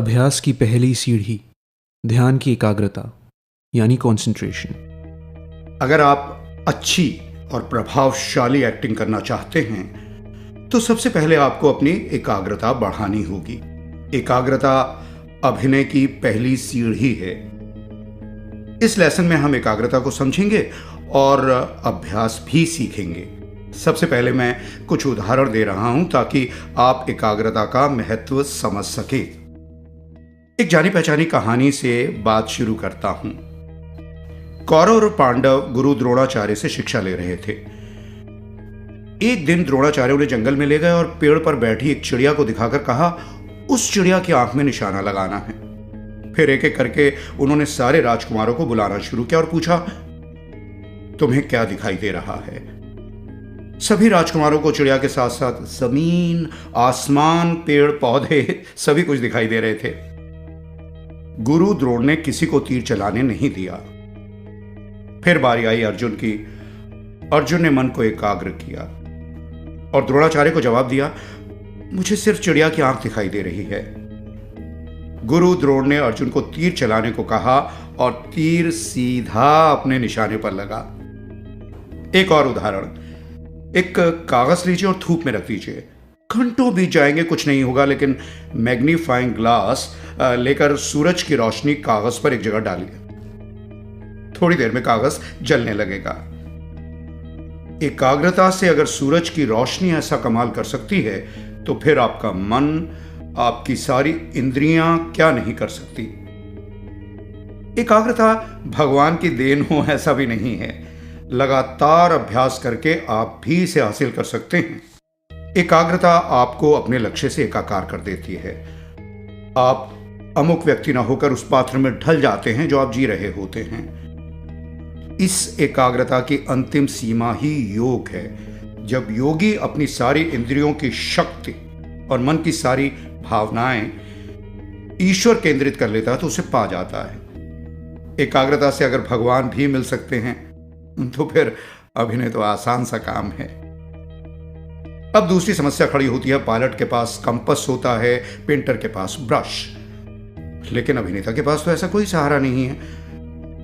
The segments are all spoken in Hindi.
अभ्यास की पहली सीढ़ी ध्यान की एकाग्रता यानी कंसंट्रेशन। अगर आप अच्छी और प्रभावशाली एक्टिंग करना चाहते हैं तो सबसे पहले आपको अपनी एकाग्रता बढ़ानी होगी। एकाग्रता अभिनय की पहली सीढ़ी है। इस लेसन में हम एकाग्रता को समझेंगे और अभ्यास भी सीखेंगे। सबसे पहले मैं कुछ उदाहरण दे रहा हूं ताकि आप एकाग्रता का महत्व समझ सके। एक जानी पहचानी कहानी से बात शुरू करता हूं। कौरव और पांडव गुरु द्रोणाचार्य से शिक्षा ले रहे थे। एक दिन द्रोणाचार्य उन्हें जंगल में ले गए और पेड़ पर बैठी एक चिड़िया को दिखाकर कहा, उस चिड़िया की आंख में निशाना लगाना है। फिर एक एक करके उन्होंने सारे राजकुमारों को बुलाना शुरू किया और पूछा, तुम्हें क्या दिखाई दे रहा है? सभी राजकुमारों को चिड़िया के साथ साथ जमीन, आसमान, पेड़ पौधे सभी कुछ दिखाई दे रहे थे। गुरु द्रोण ने किसी को तीर चलाने नहीं दिया। फिर बारी आई अर्जुन की। अर्जुन ने मन को एकाग्र किया और द्रोणाचार्य को जवाब दिया, मुझे सिर्फ चिड़िया की आंख दिखाई दे रही है। गुरु द्रोण ने अर्जुन को तीर चलाने को कहा और तीर सीधा अपने निशाने पर लगा। एक और उदाहरण, एक कागज लीजिए और धूप में रख दीजिए। घंटों बीत जाएंगे, कुछ नहीं होगा, लेकिन मैग्नीफाइंग ग्लास लेकर सूरज की रोशनी कागज पर एक जगह डालिए। थोड़ी देर में कागज जलने लगेगा। एकाग्रता से अगर सूरज की रोशनी ऐसा कमाल कर सकती है तो फिर आपका मन, आपकी सारी इंद्रियां क्या नहीं कर सकती। एकाग्रता भगवान की देन हो ऐसा भी नहीं है। लगातार अभ्यास करके आप भी इसे हासिल कर सकते हैं। एकाग्रता आपको अपने लक्ष्य से एकाकार कर देती है। आप अमुक व्यक्ति ना होकर उस पात्र में ढल जाते हैं जो आप जी रहे होते हैं। इस एकाग्रता की अंतिम सीमा ही योग है। जब योगी अपनी सारी इंद्रियों की शक्ति और मन की सारी भावनाएं ईश्वर केंद्रित कर लेता है तो उसे पा जाता है। एकाग्रता से अगर भगवान भी मिल सकते हैं तो फिर अभिनय तो आसान सा काम है। अब दूसरी समस्या खड़ी होती है। पायलट के पास कंपास होता है, पेंटर के पास ब्रश, लेकिन अभिनेता के पास तो ऐसा कोई सहारा नहीं है।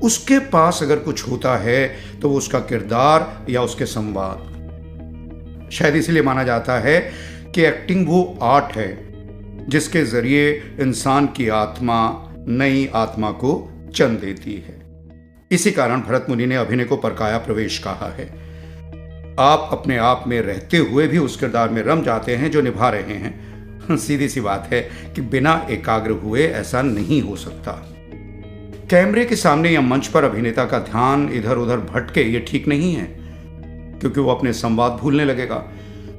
उसके पास अगर कुछ होता है तो वो उसका किरदार या उसके संवाद। शायद इसीलिए माना जाता है कि एक्टिंग वो आर्ट है जिसके जरिए इंसान की आत्मा नई आत्मा को जन्म देती है। इसी कारण भरत मुनि ने अभिनय को परकाया प्रवेश कहा है। आप अपने आप में रहते हुए भी उस किरदार में रम जाते हैं जो निभा रहे हैं। सीधी सी बात है कि बिना एकाग्र हुए ऐसा नहीं हो सकता। कैमरे के सामने या मंच पर अभिनेता का ध्यान इधर उधर भटके ये ठीक नहीं है, क्योंकि वो अपने संवाद भूलने लगेगा।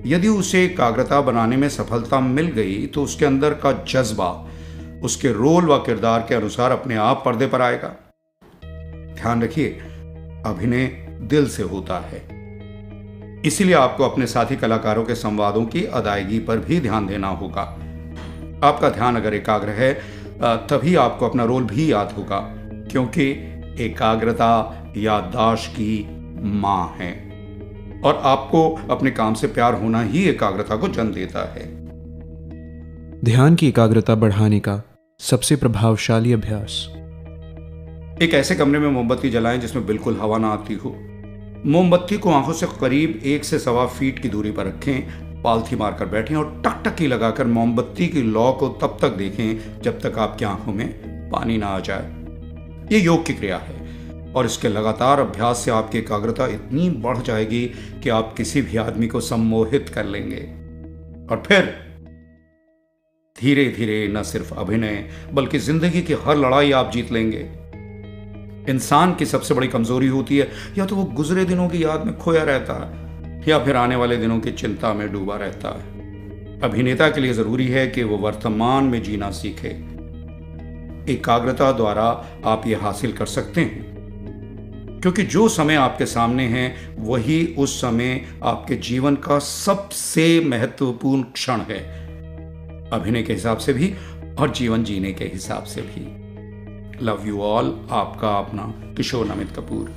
यदि उसे एकाग्रता बनाने में सफलता मिल गई तो उसके अंदर का जज्बा उसके रोल व किरदार के अनुसार अपने आप पर्दे पर आएगा। ध्यान रखिए, अभिनय दिल से होता है। इसीलिए आपको अपने साथी कलाकारों के संवादों की अदायगी पर भी ध्यान देना होगा। आपका ध्यान अगर एकाग्र है तभी आपको अपना रोल भी याद होगा, क्योंकि एकाग्रता याददाश्त की मां है और आपको अपने काम से प्यार होना ही एकाग्रता को जन्म देता है। ध्यान की एकाग्रता बढ़ाने का सबसे प्रभावशाली अभ्यास। एक ऐसे कमरे में मोमबत्ती जलाएं जिसमें बिल्कुल हवा ना आती हो। मोमबत्ती को आंखों से करीब 1 से सवा फीट की दूरी पर रखें। पालथी मारकर बैठें और टकटकी लगाकर मोमबत्ती की लौ को तब तक देखें जब तक आपकी आंखों में पानी ना आ जाए। ये योग की क्रिया है और इसके लगातार अभ्यास से आपकी एकाग्रता इतनी बढ़ जाएगी कि आप किसी भी आदमी को सम्मोहित कर लेंगे और फिर धीरे धीरे न सिर्फ अभिनय बल्कि जिंदगी की हर लड़ाई आप जीत लेंगे। इंसान की सबसे बड़ी कमजोरी होती है या तो वो गुजरे दिनों की याद में खोया रहता है या फिर आने वाले दिनों की चिंता में डूबा रहता है। अभिनेता के लिए जरूरी है कि वो वर्तमान में जीना सीखे। एकाग्रता द्वारा आप ये हासिल कर सकते हैं, क्योंकि जो समय आपके सामने है वही उस समय आपके जीवन का सबसे महत्वपूर्ण क्षण है, अभिनय के हिसाब से भी और जीवन जीने के हिसाब से भी। Love you all. आपका अपना किशोर नमित कपूर।